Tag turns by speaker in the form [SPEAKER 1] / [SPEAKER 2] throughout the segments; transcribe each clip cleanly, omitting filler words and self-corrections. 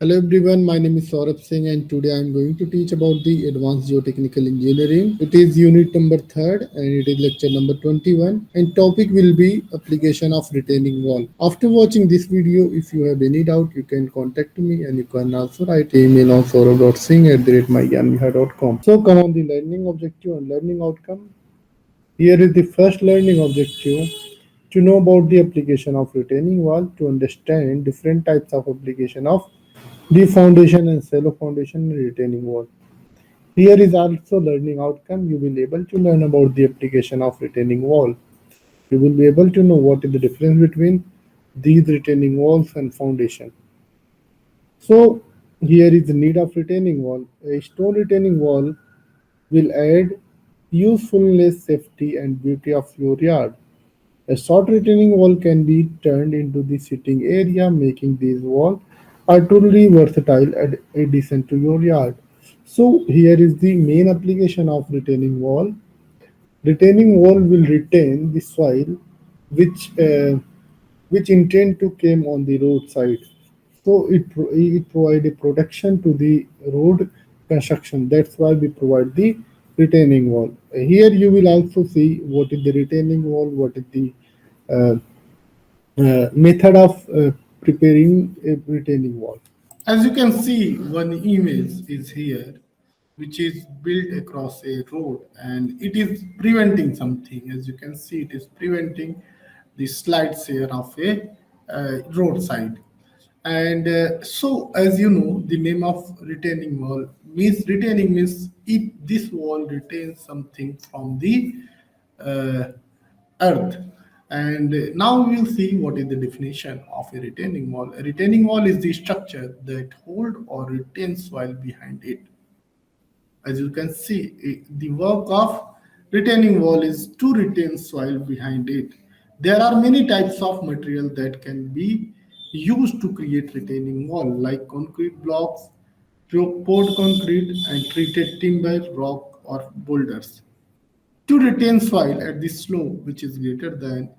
[SPEAKER 1] Hello everyone, my name is Saurabh Singh and today I am going to teach about the Advanced Geotechnical Engineering. It is unit number 3rd and it is lecture number 21 and topic will be application of retaining wall. After watching this video, if you have any doubt, you can contact me and you can also write email on saurabh.singh@myyanmiha.com. So come on the learning objective and learning outcome. Here is the first learning objective to know about the application of retaining wall to understand different types of application of the foundation and shallow foundation and retaining wall. Here is also learning outcome. You will be able to learn about the application of retaining wall. You will be able to know what is the difference between these retaining walls and foundation. So here is the need of retaining wall. A stone retaining wall will add usefulness, safety and beauty of your yard. A short retaining wall can be turned into the sitting area, making these walls are truly versatile and addition to your yard. So here is the main application of retaining wall. Retaining wall will retain the soil which uh, which intend to come on the roadside. So it provide a protection to the road construction. That's why we provide the retaining wall. Here you will also see what is the retaining wall, what is the uh, method of preparing a retaining wall. As you can see, one image is here, which is built across a road, and it is preventing something. As you can see, it is preventing the slides here of a roadside. And so, as you know, the name of retaining wall means retaining means if this wall retains something from the uh, earth. And now we will see what is the definition of a retaining wall. A retaining wall is the structure that hold or retains soil behind it. As you can see, the work of retaining wall is to retain soil behind it. There are many types of material that can be used to create retaining wall, like concrete blocks, poured concrete, and treated timber, rock, or boulders. To retain soil at the slope which is greater than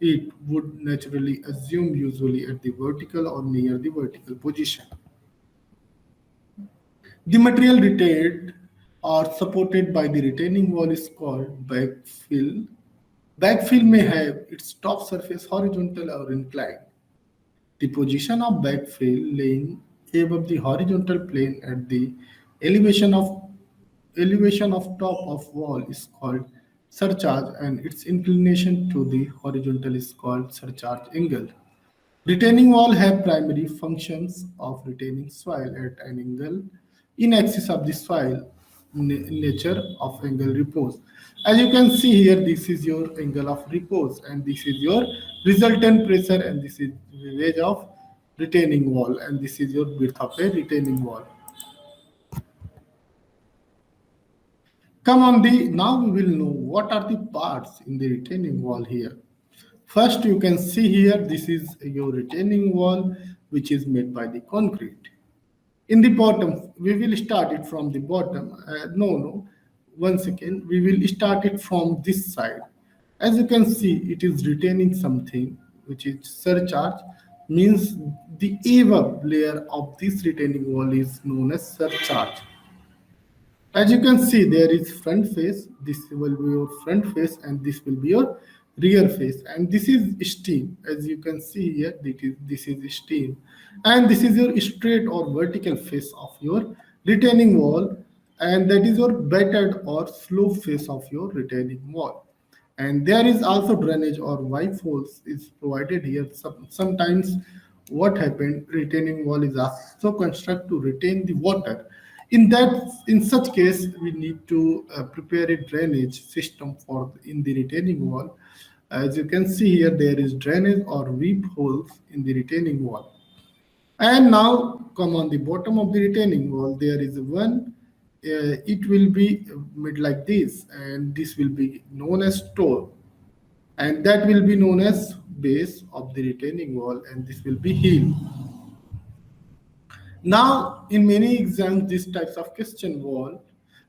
[SPEAKER 1] it would naturally assume, usually at the vertical or near the vertical position. The material retained or supported by the retaining wall is called backfill. Backfill may have its top surface horizontal or inclined. The position of backfill laying above the horizontal plane at the elevation of elevation of top of wall is called surcharge and its inclination to the horizontal is called surcharge angle. Retaining wall have primary functions of retaining soil at an angle in excess of the soil nature of angle repose. As you can see here, this is your angle of repose and this is your resultant pressure and this is the wedge of retaining wall and this is your width of a retaining wall. Come on, the now we will know what are the parts in the retaining wall here. First, you can see here this is your retaining wall which is made by the concrete. In the bottom, we will start it from the bottom. No, one second. We will start it from this side. As you can see, it is retaining something which is surcharge means the above layer of this retaining wall is known as surcharge. As you can see, there is front face. This will be your front face, and this will be your rear face. And this is steam. As you can see here, this is steam, and this is your straight or vertical face of your retaining wall, and that is your battered or slope face of your retaining wall. And there is also drainage or wipe holes is provided here. Sometimes what happened, retaining wall is also constructed to retain the water. In such case, we need to prepare a drainage system for in the retaining wall. As you can see here, there is drainage or weep holes in the retaining wall. And now come on the bottom of the retaining wall, there is one, it will be made like this, and this will be known as store, and that will be known as base of the retaining wall, and this will be heel. Now, in many exams, these types of question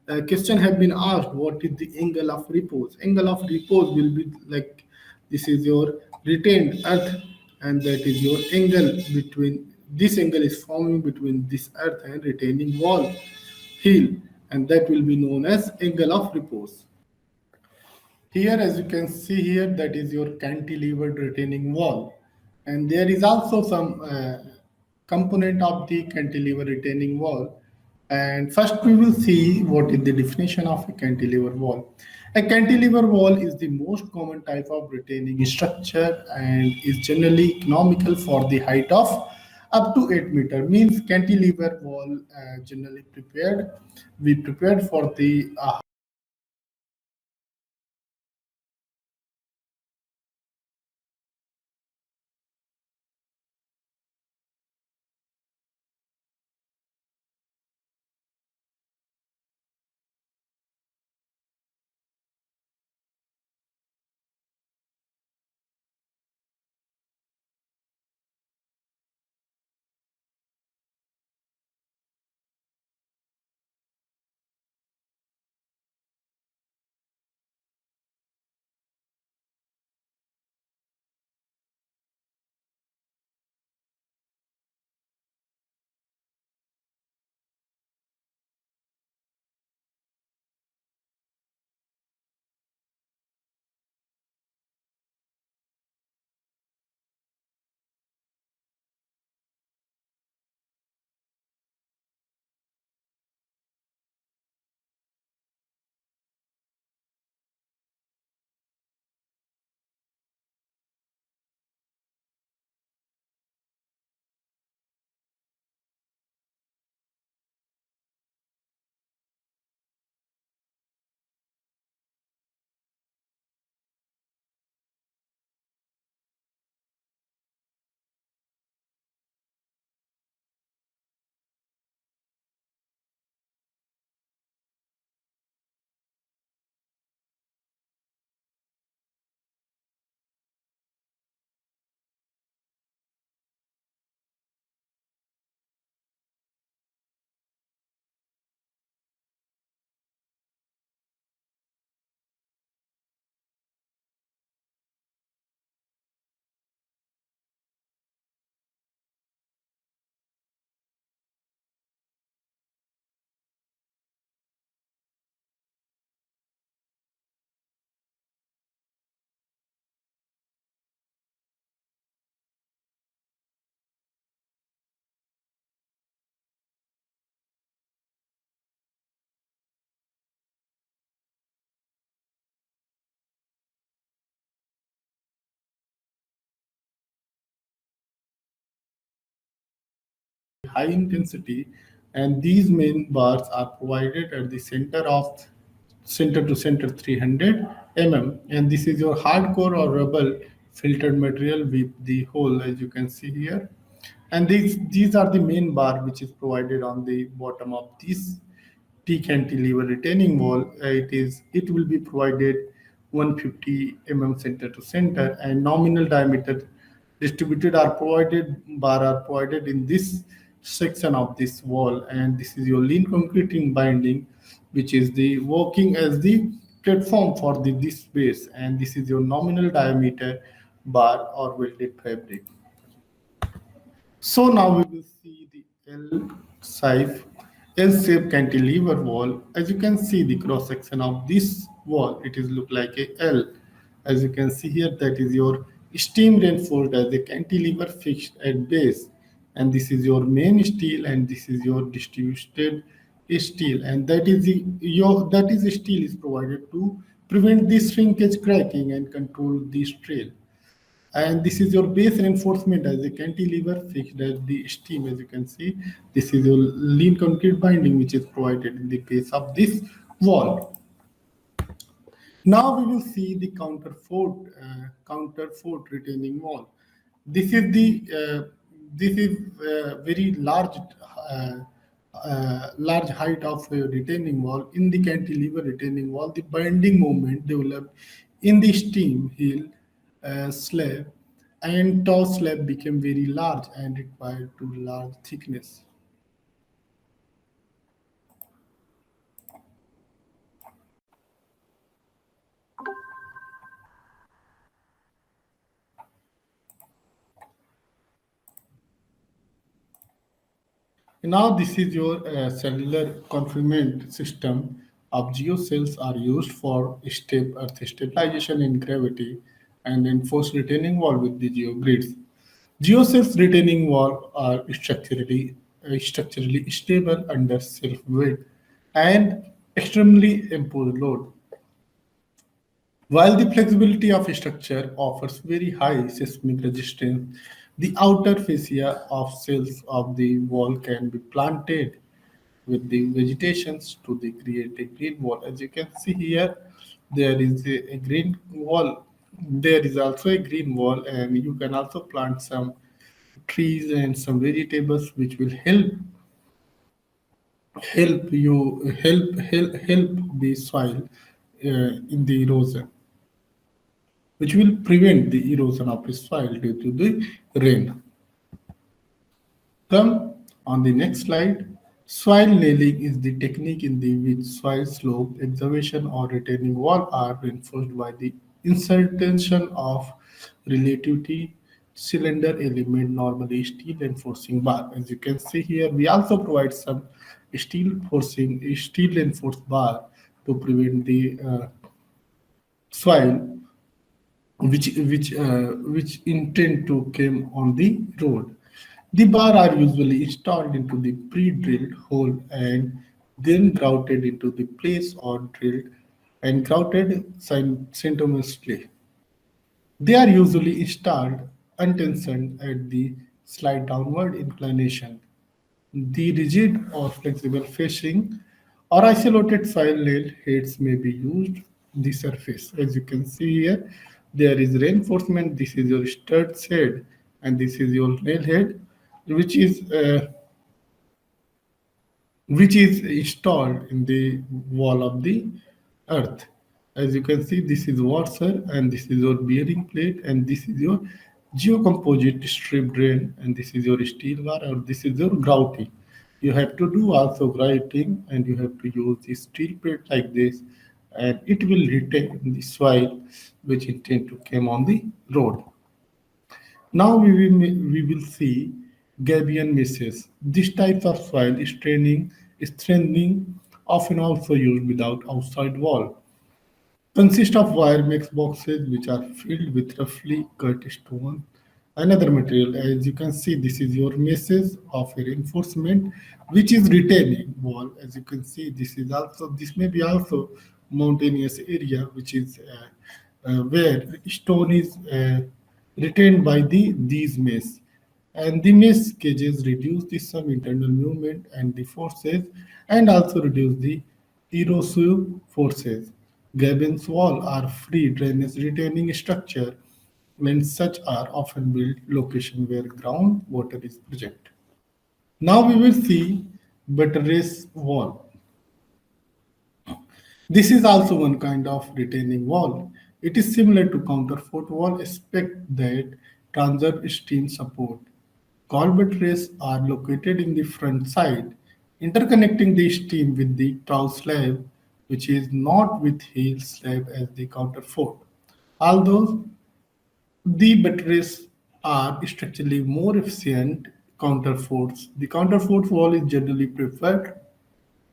[SPEAKER 1] have been asked, what is the angle of repose? Angle of repose will be like this is your retained earth, and that is your angle between this angle is forming between this earth and retaining wall hill, and that will be known as angle of repose. Here, as you can see here, that is your cantilevered retaining wall. And there is also some component of the cantilever retaining wall. And first we will see what is the definition of a cantilever wall. A cantilever wall is the most common type of retaining structure and is generally economical for the height of up to 8 meter. Means cantilever wall generally prepared. We prepared for the high intensity, and these main bars are provided at the center to center 300 mm, and this is your hardcore or rubble filtered material with the hole, as you can see here. And these are the main bar which is provided on the bottom of this T cantilever retaining wall. It will be provided 150 mm center to center, and nominal diameter distributed are provided in this section of this wall, and this is your lean concreting binding, which is the working as the platform for this base, and this is your nominal diameter bar or welded fabric. So now we will see the L-shaped cantilever wall. As you can see, the cross section of this wall, it is look like a L. As you can see here, that is your steam reinforced as a cantilever fixed at base, and this is your main steel, and this is your distributed steel, and that is steel is provided to prevent the shrinkage, cracking, and control the trail. And this is your base reinforcement as a cantilever fixed at the stem. As you can see, this is your lean concrete binding which is provided in the base of this wall. Now we will see the counterfort retaining wall. This is very large height of a retaining wall. In the cantilever retaining wall, the binding moment developed in the stem hill slab, and top slab became very large and required too large thickness. Now this is your cellular confinement system of geocells are used for earth stabilization in gravity and enforce retaining wall with the geogrids. Geocells retaining wall are structurally stable under self-weight and extremely imposed load. While the flexibility of a structure offers very high seismic resistance, the outer fascia of cells of the wall can be planted with the vegetations to the create a green wall. As you can see here, there is a green wall. There is also a green wall, and you can also plant some trees and some vegetables which will help the soil in the erosion, which will prevent the erosion of the soil due to the rain. Come on the next slide. Soil nailing is the technique in the which soil slope, excavation, or retaining wall are reinforced by the insertion of relativity cylinder element, normally steel enforcing bar. As you can see here, we also provide some steel enforced bar to prevent the soil which intend to come on the road. The bar are usually installed into the pre-drilled hole and then grouted into the place or drilled and grouted synonymously. They are usually installed untensioned at the slight downward inclination. The rigid or flexible facing or isolated soil nail heads may be used the surface. As you can see here, there is reinforcement. This is your stud head, and this is your nail head, which is uh, which is installed in the wall of the earth. As you can see, this is washer and this is your bearing plate and this is your geocomposite strip drain and this is your steel bar or this is your grouting. You have to do also grouting and you have to use the steel plate like this and it will retain the soil which intend to come on the road. Now we will see gabion meshes. This type of soil strengthening often also used without outside wall. Consist of wire mix boxes which are filled with roughly cut stone and other material. As you can see, this is your meshes of a reinforcement which is retaining wall. As you can see, this may be also mountainous area which is where stone is retained by these mesh. And the mesh cages reduce the some internal movement and the forces and also reduce the erosive forces. Gabins wall are free drainage retaining structure and such are often built location where groundwater is present. Now we will see buttress wall. This is also one kind of retaining wall. It is similar to counterfort wall except that transverse stream support. Colbert rays are located in the front side, interconnecting the steam with the trough slab, which is not with heel slab as the counterfort. Although the batteries are structurally more efficient counterforts, the counterfort wall is generally preferred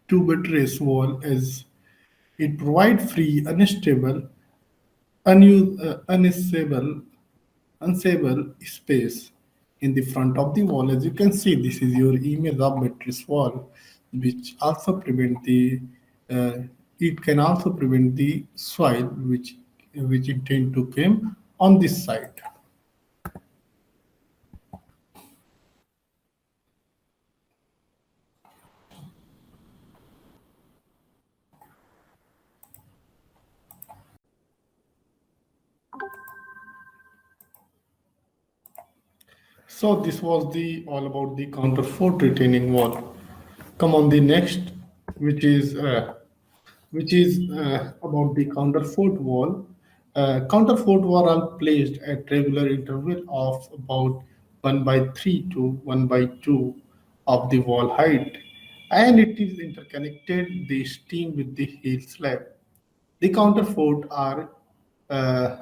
[SPEAKER 1] to buttress wall as it provides free, unusable unstable space in the front of the wall. As you can see, this is your image of mattress wall, which also prevent the uh, it can also prevent the soil which intend to come on this side. So this was the all about the counterfort retaining wall. Come on the next, which is uh, which is about the counterfort wall. Counterfort wall are placed at regular interval of about 1 by 3 to 1 by 2 of the wall height, and it is interconnected the steam with the heel slab. The uh,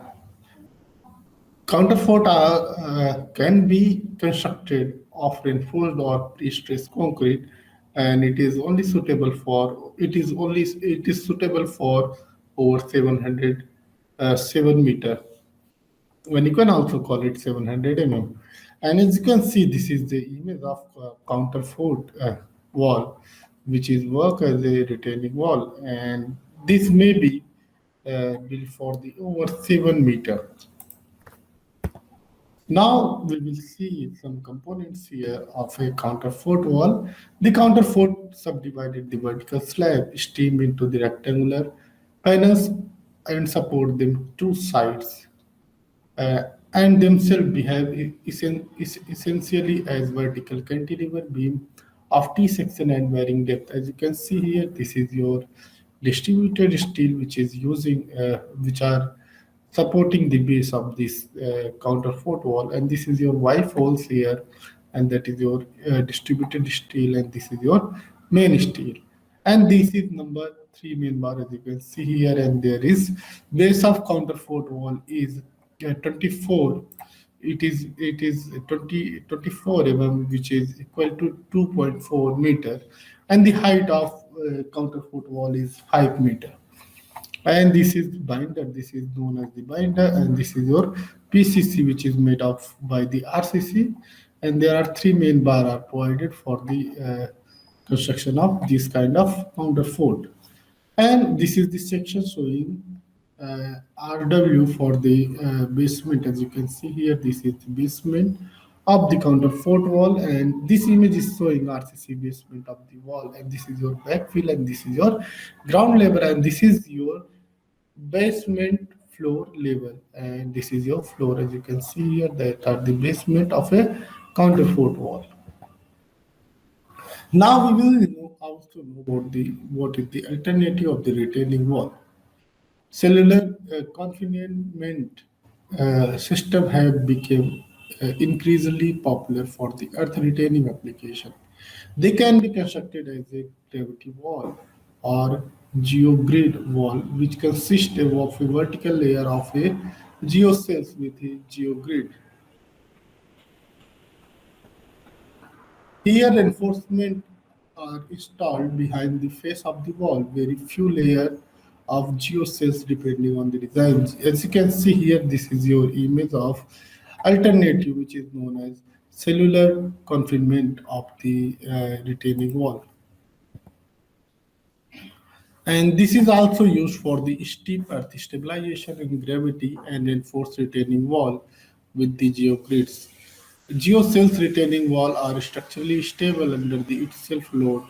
[SPEAKER 1] counterfort can be constructed of reinforced or pre-stressed concrete, and it is suitable for over 700 7 meter, when you can also call it 700 mm. And as you can see, this is the image of counterfort wall, which is work as a retaining wall, and this may be built for the over 7 meter. Now we will see some components here of a counterfort wall. The counterfort subdivided the vertical slab stream into the rectangular panels and support them two sides, uh, and themselves behave essentially as vertical cantilever beam of T section and varying depth. As you can see here, this is your distributed steel which are supporting the base of this counterfort wall, and this is your Y folds here, and that is your distributed steel, and this is your main steel. And this is number three main bar, as you can see here, and there is base of counterfort wall is 24. It is 24 mm, which is equal to 2.4 meter, and the height of counterfort wall is 5 meter. And this is binder, this is known as the binder, and this is your PCC, which is made of by the RCC, and there are three main bar are provided for the construction of this kind of counterfort. And this is the section showing RW for the basement. As you can see here, this is the basement of the counterfort wall, and this image is showing RCC basement of the wall, and this is your backfill, and this is your ground level, and this is your basement floor level, and this is your floor. As you can see here, that are the basement of a counterfort wall. Now we will also know about the what is the alternative of the retaining wall. Cellular confinement system have become increasingly popular for the earth retaining application. They can be constructed as a gravity wall or geogrid wall, which consists of a vertical layer of a geocells with a geogrid. Here, reinforcement are installed behind the face of the wall, very few layers of geocells depending on the design. As you can see here, this is your image of alternative, which is known as cellular confinement of the retaining wall. And this is also used for the steep earth stabilization in gravity and reinforced retaining wall with the geogrids. Geocells retaining wall are structurally stable under the itself load.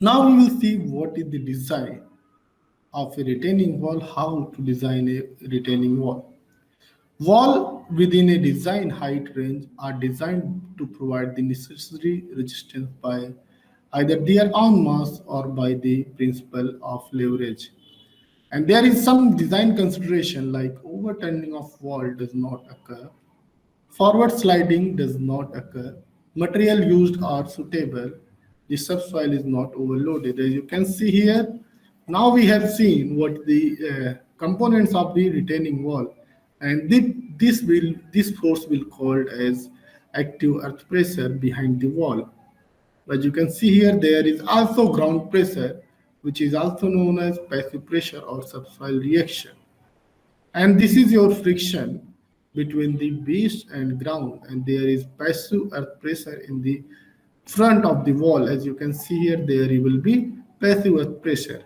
[SPEAKER 1] Now we will see what is the design of a retaining wall, how to design a retaining wall. Wall within a design height range are designed to provide the necessary resistance by either their own mass or by the principle of leverage. And there is some design consideration like overturning of wall does not occur, forward sliding does not occur, material used are suitable, the subsoil is not overloaded. As you can see here, now we have seen what the components of the retaining wall, and this force will called as active earth pressure behind the wall. As you can see here, there is also ground pressure, which is also known as passive pressure or subsoil reaction. And this is your friction between the base and ground, and there is passive earth pressure in the front of the wall. As you can see here, there will be passive earth pressure.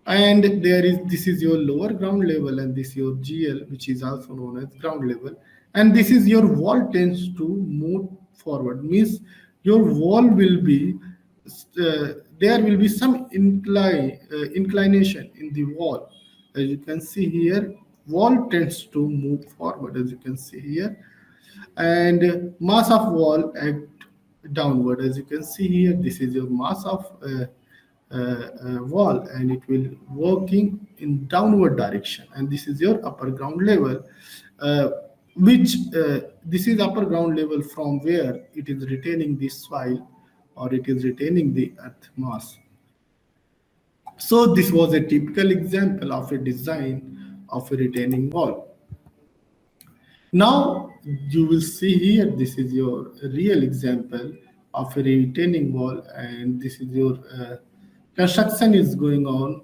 [SPEAKER 1] And there is this is your lower ground level, and this is your GL, which is also known as ground level. And this is your wall tends to move forward, means your wall will be there will be some inclination in the wall. As you can see here, wall tends to move forward, as you can see here, and mass of wall act downward. As you can see here, this is your mass of wall, and it will working in downward direction, and this is your upper ground level, uh, which this is upper ground level from where it is retaining the soil or it is retaining the earth mass. So this was a typical example of a design of a retaining wall. Now you will see here, this is your real example of a retaining wall, and this is your construction is going on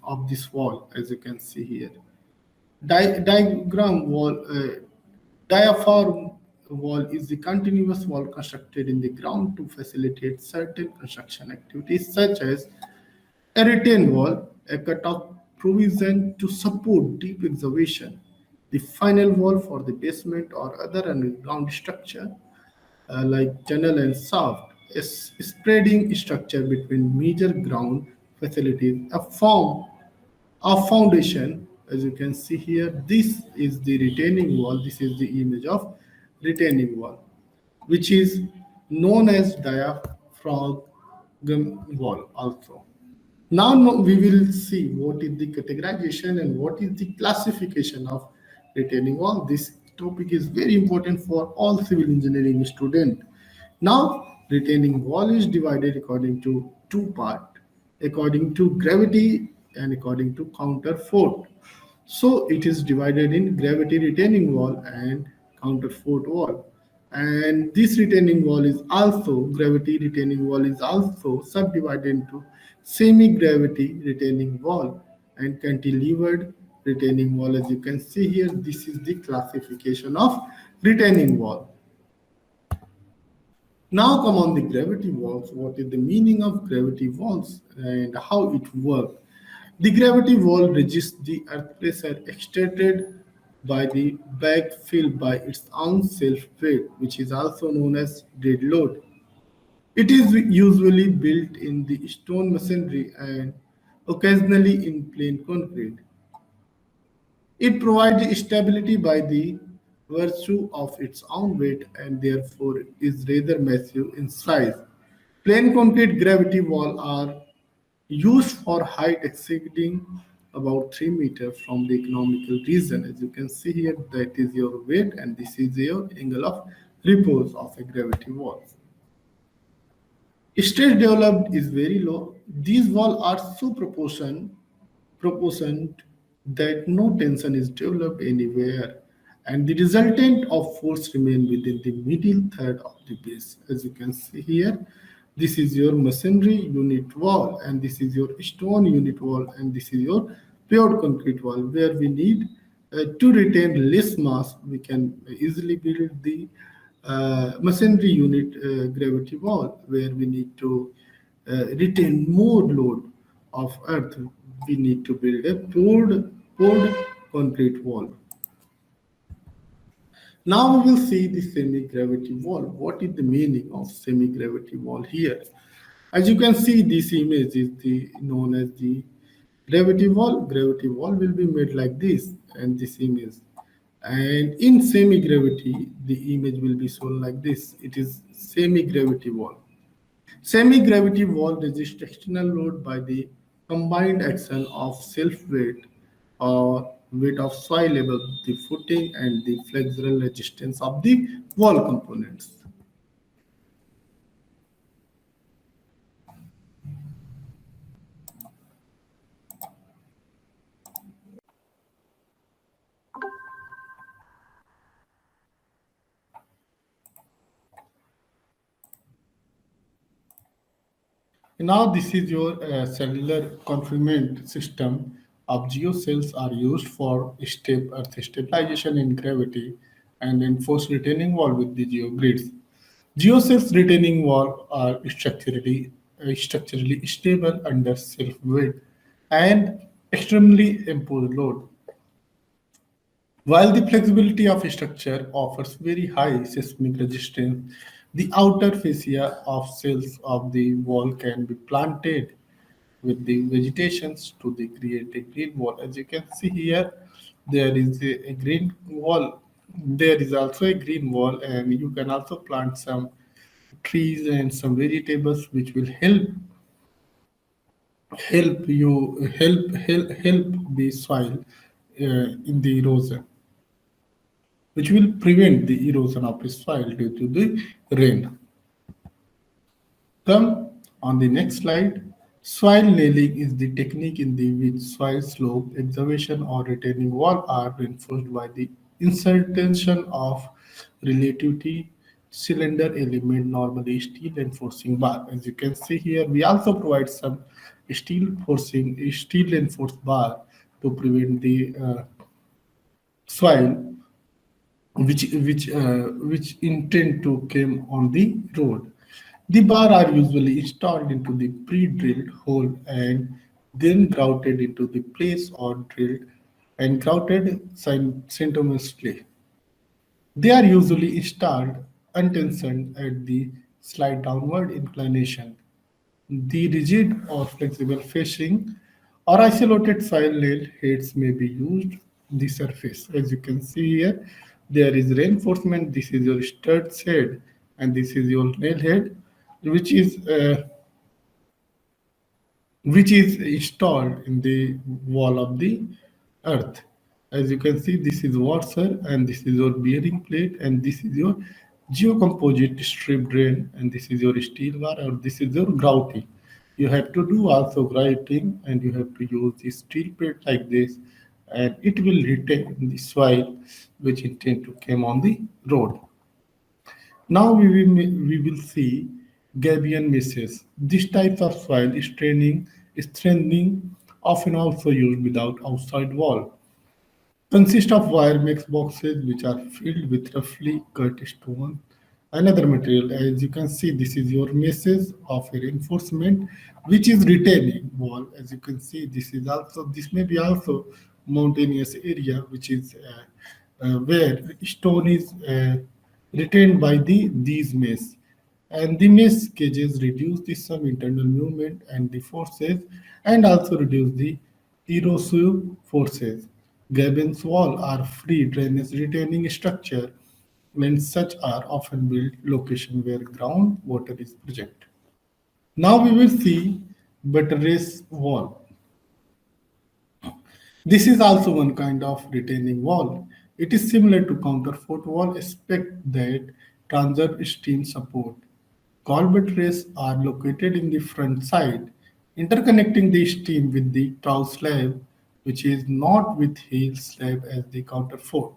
[SPEAKER 1] of this wall, as you can see here. Diagram wall, diaphragm wall is the continuous wall constructed in the ground to facilitate certain construction activities such as a retain wall, a cutoff provision to support deep excavation, the final wall for the basement or other underground structure like tunnel and shaft, a spreading structure between major ground facilities, a foundation. As you can see here, this is the retaining wall. This is the image of retaining wall, which is known as diaphragm wall also. Now we will see what is the categorization and what is the classification of retaining wall. This topic is very important for all civil engineering students. Now, retaining wall is divided according to two parts, according to gravity and according to counter force. So it is divided in gravity retaining wall and counter fort wall. And this retaining wall is also, gravity retaining wall is also subdivided into semi-gravity retaining wall and cantilevered retaining wall. As you can see here, this is the classification of retaining wall. Now come on the gravity walls. What is the meaning of gravity walls and how it works? The gravity wall resists the earth pressure exerted by the bag filled by its own self-weight, which is also known as dead load. It is usually built in the stone masonry and occasionally in plain concrete. It provides stability by the virtue of its own weight and therefore is rather massive in size. Plain concrete gravity walls are used for height exceeding about 3 meters from the economical region. As you can see here, that is your weight and this is your angle of repose of a gravity wall. Stress developed is very low. These walls are so proportioned that no tension is developed anywhere, and the resultant of force remain within the middle third of the base. As you can see here, this is your masonry unit wall, and this is your stone unit wall, and this is your pure concrete wall, where we need to retain less mass. We can easily build the masonry unit gravity wall, where we need to retain more load of earth. We need to build a poured concrete wall. Now we will see the semi-gravity wall. What is the meaning of semi-gravity wall here? As you can see, this image is the known as the gravity wall. Gravity wall will be made like this, and this image. And in semi-gravity, the image will be shown like this. It is semi-gravity wall. Semi-gravity wall resists external load by the combined action of self-weight or weight of soil above the footing and the flexural resistance of the wall components. Now this is your cellular confinement system of geocells are used for earth stabilization in gravity and enforce retaining wall with the geogrids. Geocells retaining wall are structurally stable under self-weight and extremely imposed load. While the flexibility of a structure offers very high seismic resistance, the outer fascia of cells of the wall can be planted with the vegetations to the create a green wall. As you can see here, there is a green wall. There is also a green wall, and you can also plant some trees and some vegetables which will help the soil in the erosion, which will prevent the erosion of the soil due to the rain. Come on the next slide. Soil nailing is the technique in the which soil slope, excavation, or retaining wall are reinforced by the insertion of relativity cylinder element, normally steel enforcing bar. As you can see here, we also provide some steel reinforced bar to prevent the soil which intend to come on the road. The bar are usually installed into the pre-drilled hole and then grouted into the place or drilled and grouted synonymously. They are usually installed untensioned at the slight downward inclination. The rigid or flexible facing or isolated soil nail heads may be used the surface. As you can see here, there is reinforcement. This is your stud head, and this is your nail head, which is uh, which is installed in the wall of the earth. As you can see, this is washer and this is your bearing plate and this is your geocomposite strip drain and this is your steel bar or this is your grouting. You have to do also grouting and you have to use the steel plate like this and it will retain the soil which intend to come on the road. Now we will see Gabion meshes. This type of soil strengthening often also used without outside wall. Consist of wire mix boxes which are filled with roughly cut stone and other material. As you can see, this is your meshes of a reinforcement which is retaining wall. As you can see, this may be also mountainous area which is where stone is retained by these mesh. And the mesh cages reduce the some internal movement and the forces and also reduce the erosive forces. Gabins wall are free drainage retaining structure and such are often built location where groundwater is present. Now we will see buttress wall. This is also one kind of retaining wall. It is similar to counterfort wall except that transverse steam support. Colbert rays are located in the front side, interconnecting the steam with the trough slab, which is not with heel slab as the counterfort.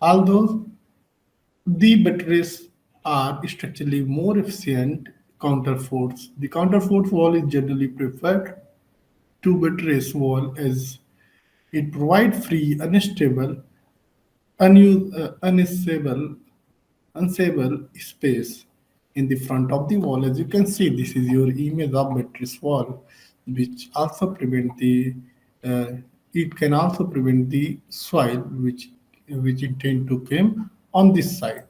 [SPEAKER 1] Although the batteries are structurally more efficient counterforts, the counterfort wall is generally preferred to buttress wall as it provides free, unusable unstable space in the front of the wall. As you can see, this is your image of buttress wall, which also prevent the uh, it can also prevent the soil which intend to come on this side.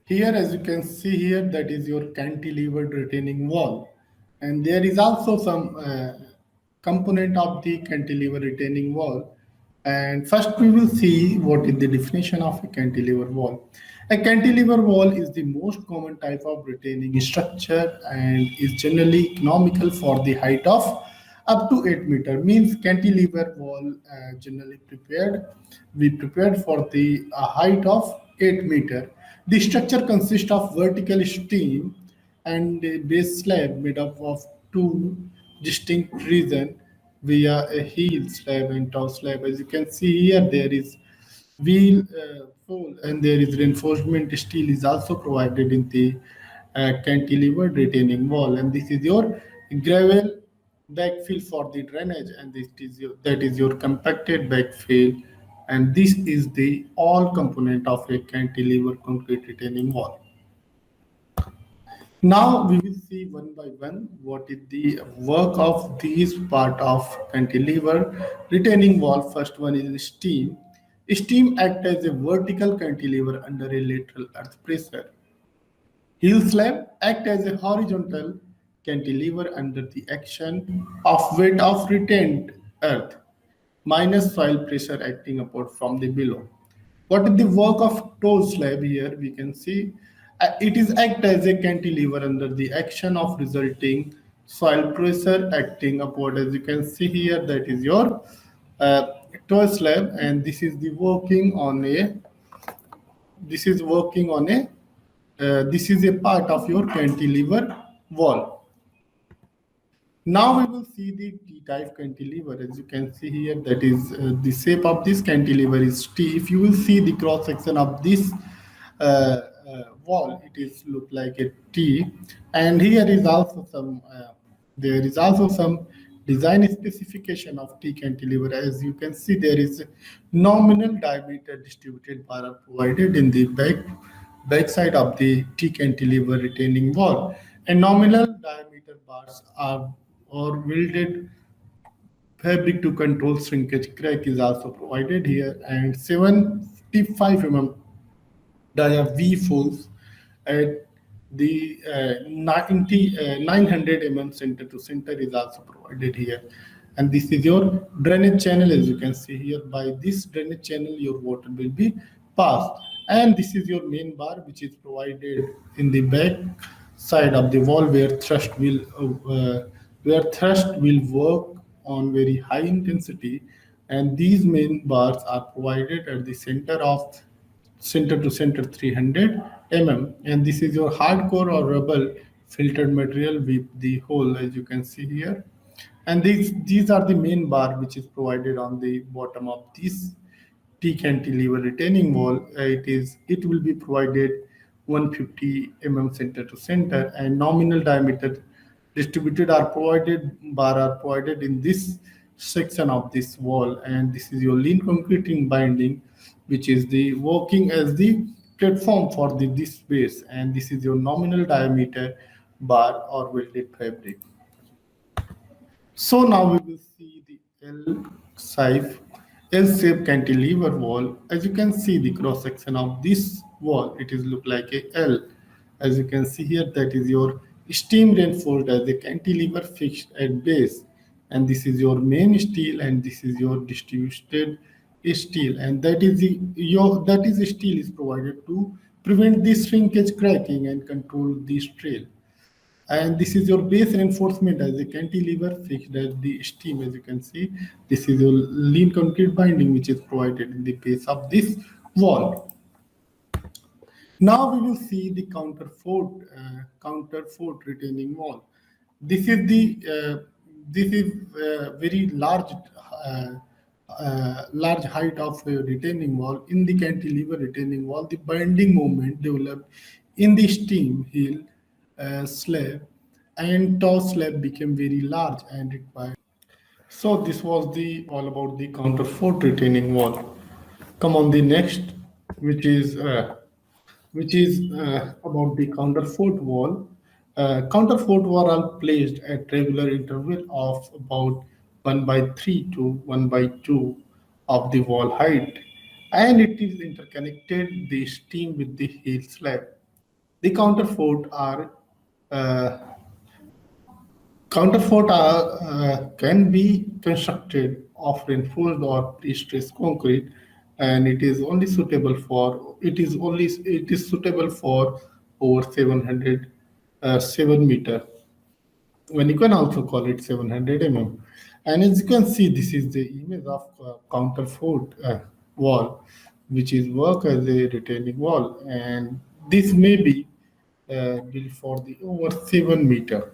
[SPEAKER 1] Here, as you can see here, that is your cantilevered retaining wall. And there is also some component of the cantilever retaining wall. And first we will see what is the definition of a cantilever wall. A cantilever wall is the most common type of retaining structure and is generally economical for the height of up to 8 meter. Means cantilever wall generally prepared for the height of 8 meter. The structure consists of vertical steam and a base slab made up of two distinct regions via a heel slab and top slab. As you can see here, there is wheel pole and there is reinforcement steel is also provided in the cantilevered retaining wall. And this is your gravel backfill for the drainage, and that is your compacted backfill, and this is the all component of a cantilever concrete retaining wall. Now we will see one by one what is the work of these part of cantilever retaining wall. First one is steam. Steam acts as a vertical cantilever under a lateral earth pressure. Heel slab act as a horizontal cantilever under the action of weight of retained earth minus soil pressure acting upward from the below. What is the work of toe slab here? We can see It is act as a cantilever under the action of resulting soil pressure acting upward. As you can see here, that is your uh, toe slab, and this is the working on a. This is working on a. This is a part of your cantilever wall. Now we will see the T-type cantilever. As you can see here, that is the shape of this cantilever is T. If you will see the cross section of this wall, it is look like a T. And here is also some. There is also some design specification of T cantilever. As you can see, there is nominal diameter distributed bar are provided in the backside of the T cantilever retaining wall, and nominal diameter bars are or welded fabric to control shrinkage crack is also provided here, and 75 dia V folds at the 900 center to center is also provided here. And this is your drainage channel. As you can see here, by this drainage channel your water will be passed. And this is your main bar, which is provided in the back side of the wall, where thrust will work on very high intensity, and these main bars are provided at the center to center 300 and this is your hardcore or rubble filtered material with the hole, as you can see here. And these are the main bar which is provided on the bottom of this T cantilever retaining wall. It will be provided 150 center to center, and nominal diameter distributed are provided in this section of this wall. And this is your lean concreting binding, which is the working as the platform for this base. And this is your nominal diameter bar or welded fabric. So now we will see the L-shaped cantilever wall. As you can see, the cross section of this wall, it is look like a L. As you can see here, that is your steam reinforced as a cantilever fixed at base. And this is your main steel, and this is your distributed steel, and that is steel is provided to prevent the shrinkage cracking and control the trail. And this is your base reinforcement as a cantilever fixed at the stem. As you can see, this is your lean concrete binding which is provided in the base of this wall. Now we will see the counterfort retaining wall. This is very large height of a retaining wall. In the cantilever retaining wall, the binding moment developed in the stem hill slab and toe slab became very large and required. So this was the all about the counterfort retaining wall. Come on the next, which is about the counterfort wall. Counterfort wall are placed at regular interval of about 1 by 3 to 1 by 2 of the wall height, and it is interconnected the stem with the heel slab. The uh, can be constructed of reinforced or pre-stressed concrete, and it is suitable for over 7 meter, when you can also call it 700 And as you can see, this is the image of counterfort wall, which is work as a retaining wall, and this may be built for the over 7 meter.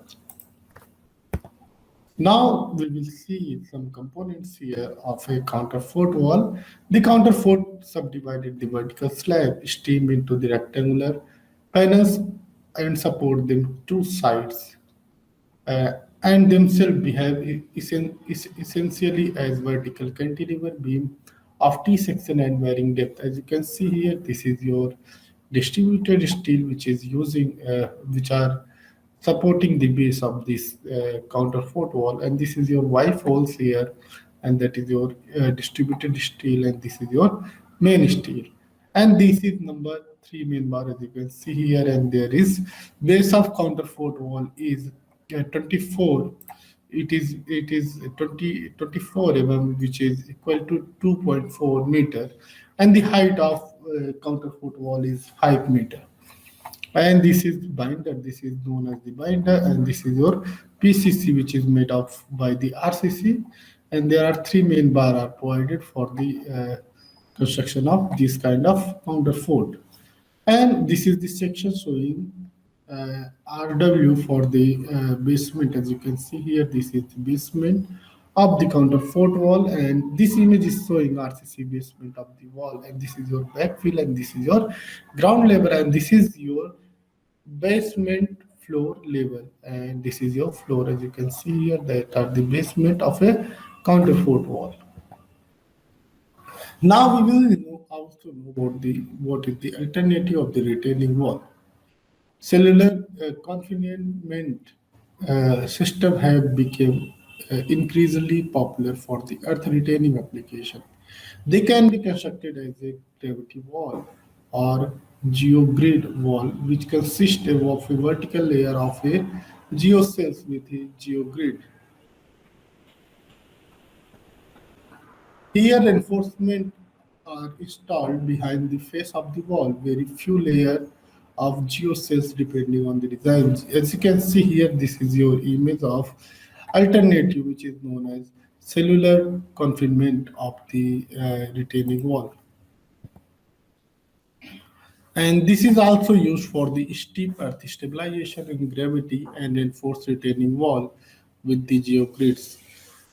[SPEAKER 1] Now we will see some components here of a counterfort wall. The counterfort subdivided the vertical slab stem into the rectangular panels and support them two sides, uh, and themselves behave essentially as vertical cantilever beam of T section and varying depth. As you can see here, this is your distributed steel which are supporting the base of this counterfort wall, and this is your Y folds here, and that is your distributed steel, and this is your main steel. And this is number 3 main bar, as you can see here, and there is base of counterfort wall is 24. It is 24 which is equal to 2.4 meter, and the height of counterfort wall is 5 meter. And this is binder, this is known as the binder, and this is your PCC, which is made up by the RCC. And there are three main bar are provided for the construction of this kind of counterfort. And this is the section showing RW for the basement. As you can see here, this is the basement of the counterfort wall, and this image is showing RCC basement of the wall, and this is your backfill, and this is your ground level, and this is your basement floor level, and this is your floor. As you can see here, that are the basement of a counterfort wall. Now we will also know about the what is the alternative of the retaining wall. Cellular confinement system have become increasingly popular for the earth retaining application. They can be constructed as a gravity wall or geogrid wall, which consists of a vertical layer of a geocells with a geogrid. Here, reinforcement are installed behind the face of the wall, very few layers of geocells depending on the design. As you can see here, this is your image of alternative, which is known as cellular confinement of the retaining wall. And this is also used for the steep earth stabilization in gravity and enforced retaining wall with the geogrids.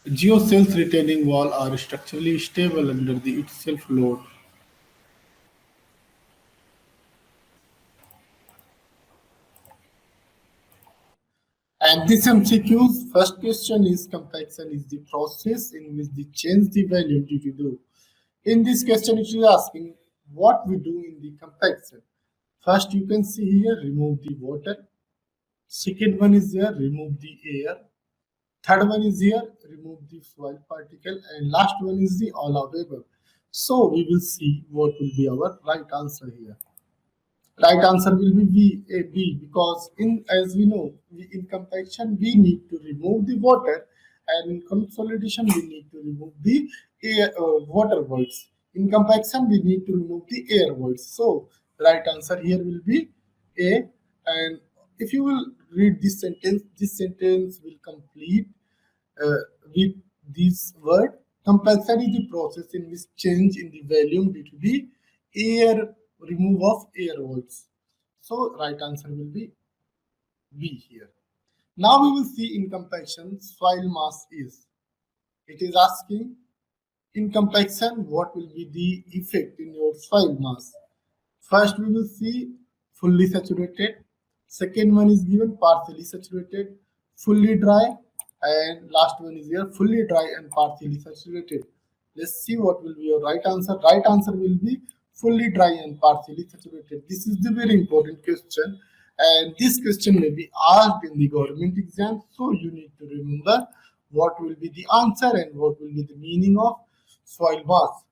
[SPEAKER 1] Geocells retaining wall are structurally stable under the itself load. And this MCQ's first question is compaction is the process in which they change the value due to do. In this question, it is asking what we do in the compaction. First, you can see here, remove the water. Second one is here, remove the air. Third one is here, remove the soil particle. And last one is the all of the above. So we will see what will be our right answer here. Right answer will be B because in as we know in compaction we need to remove the water, and in consolidation we need to remove the air water voids. In compaction we need to remove the air voids. So right answer here will be A. And if you will read this sentence will complete uh, with this word. Compaction is the process in which change in the volume due to the air remove of air voids. So right answer will be B here. Now we will see in compaction soil mass is. It is asking in compaction what will be the effect in your soil mass. First we will see fully saturated. Second one is given partially saturated, fully dry, and last one is here fully dry and partially saturated. Let's see what will be your right answer. Right answer will be fully dry and partially saturated. This is the very important question, and this question may be asked in the government exam. So you need to remember what will be the answer and what will be the meaning of soil mass.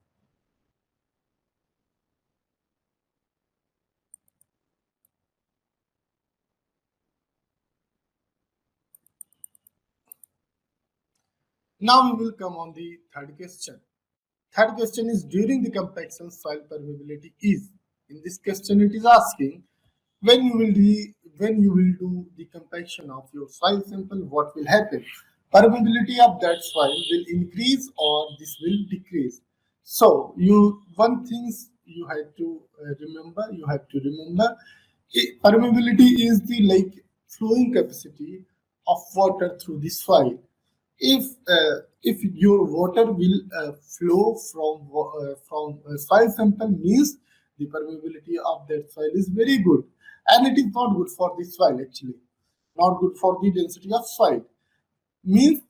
[SPEAKER 1] Now we will come on the third question. Third question is during the compaction soil permeability is. In this question it is asking when you will do the compaction of your soil sample, what will happen? Permeability of that soil will increase or this will decrease. So you one things you have to remember. You have to remember permeability is the like flowing capacity of water through the soil. If your water will flow from soil sample means the permeability of that soil is very good, and it is not good for the soil actually, not good for the density of soil. Means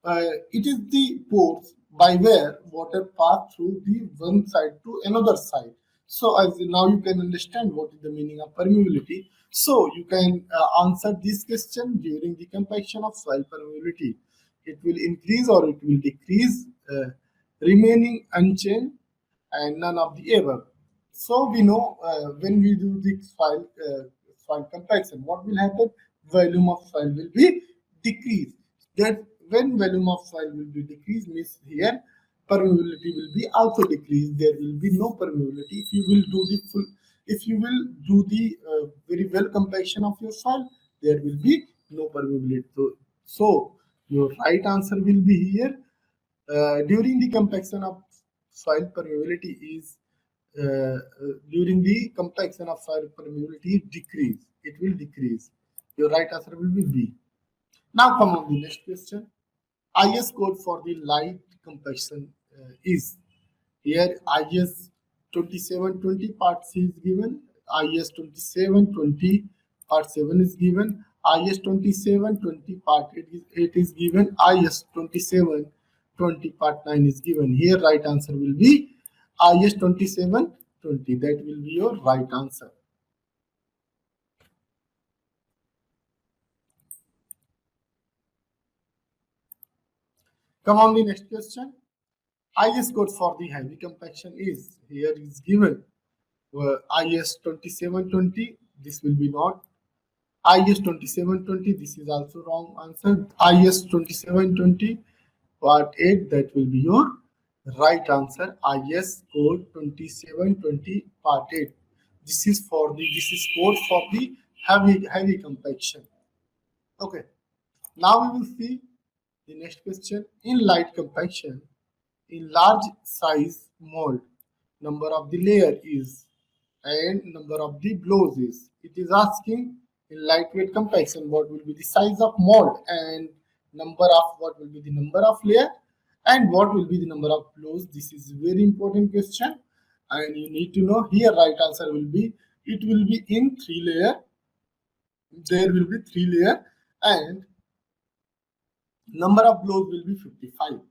[SPEAKER 1] it is the pores by where water pass through the one side to another side. So as now you can understand what is the meaning of permeability. So you can answer this question during the compaction of soil permeability. It will increase or it will decrease, remaining unchanged, and none of the above. So we know when we do the soil compaction, what will happen? Volume of soil will be decreased. That when volume of soil will be decreased means here permeability will be also decreased. There will be no permeability if you will do the full. If you will do the very well compaction of your soil, there will be no permeability. So your right answer will be here. During the compaction of soil permeability is during the compaction of soil permeability decrease. It will decrease. Your right answer will be B. Now come on the next question. IS code for the light compaction is here IS 2720 part C is given, IS 2720 part 7 is given, IS 2720 part 8 is given, IS 2720 part 9 is given. Here right answer will be IS 2720. That will be your right answer. Come on the next question. IS code for the heavy compaction is here is given IS 2720. This will be not IS 2720. This is also wrong answer. IS 2720 part 8. That will be your right answer. IS code 2720 part 8. This is code for the heavy compaction. Okay. Now we will see the next question. In light compaction, in large size mold, number of the layer is and number of the blows is. It is asking in lightweight compaction what will be the size of mold and what will be the number of layer and what will be the number of blows. This is a very important question and you need to know. Here right answer will be it will be in 3 layer. There will be 3 layer and number of blows will be 55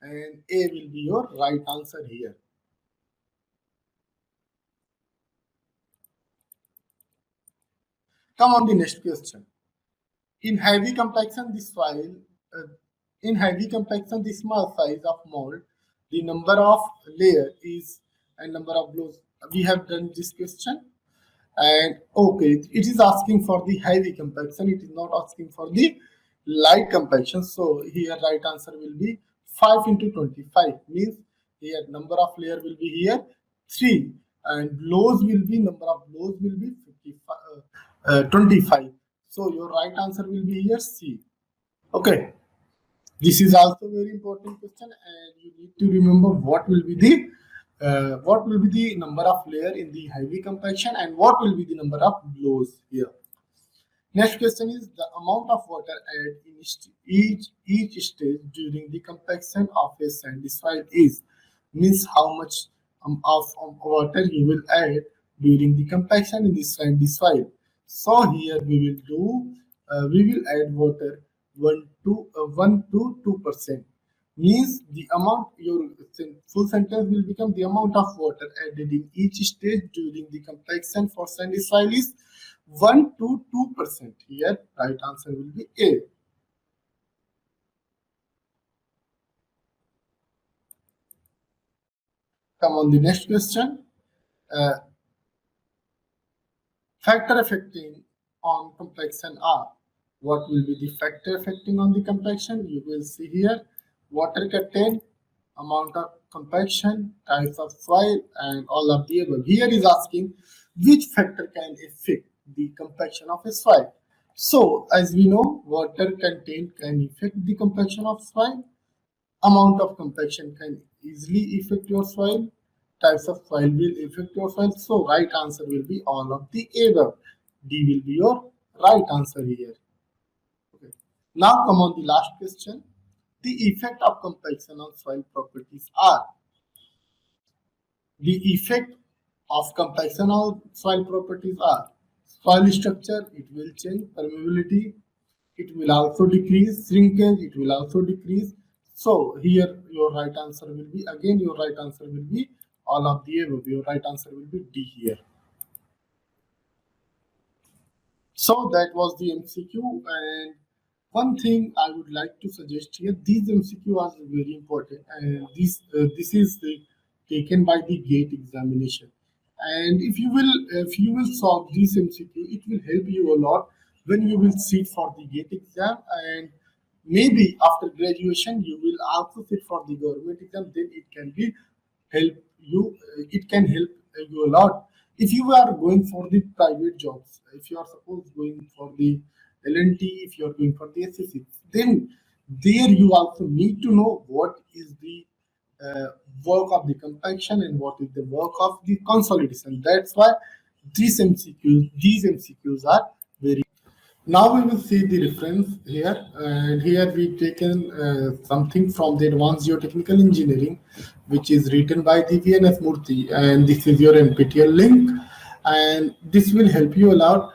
[SPEAKER 1] and A will be your right answer here. Come on the next question. In heavy compaction, uh, the small size of mold, the number of layer is and number of blows. We have done this question. And okay, it is asking for the heavy compaction. It is not asking for the light compaction. So here right answer will be 5 into 25 means here number of layer will be here 3 and blows will be number of blows will be 25. So your right answer will be here C. Okay. This is also very important question and you need to remember what will be the number of layer in the heavy compaction and what will be the number of blows here. Next question is the amount of water added in each stage during the compaction of a sandy soil is means how much of water you will add during the compaction in the sandy soil. So here we will add water 1 to 2%. Means the amount your full sentence will become the amount of water added in each stage during the compaction for sandy soil is 1 to 2%. Here right answer will be A. Come on the next question. Factor affecting on compaction are. What will be the factor affecting on the compaction? You will see here water content, amount of compaction, types of soil, and all of the above. Here is asking which factor can affect the compaction of a soil. So, as we know, water content can affect the compaction of soil. Amount of compaction can easily affect your soil. Types of soil will affect your soil. So, right answer will be all of the above. D will be your right answer here. Okay. Now come on the last question. The effect of compaction on soil properties are. The effect of compaction on soil properties are soil structure, it will change, permeability, it will also decrease, shrinkage, it will also decrease. So here your right answer will be again your right answer will be all of the above. Your right answer will be D here. So that was the MCQ and one thing I would like to suggest here, these MCQ are very important and this is taken by the GATE examination. And if you will solve this MCQ, it will help you a lot when you will sit for the GATE exam and maybe after graduation you will also sit for the government exam. Then it can be help you. It can help you a lot If you are going for the private jobs, if you are suppose going for the L&T, if you are going for the SSC, then there you also need to know what is the uh, work of the compaction and what is the work of the consolidation. That's why these MCQs are very. Now we will see the reference here, and here we taken something from the Advanced Geotechnical Engineering, which is written by the VNS Murthy, and this is your NPTEL link, and this will help you a lot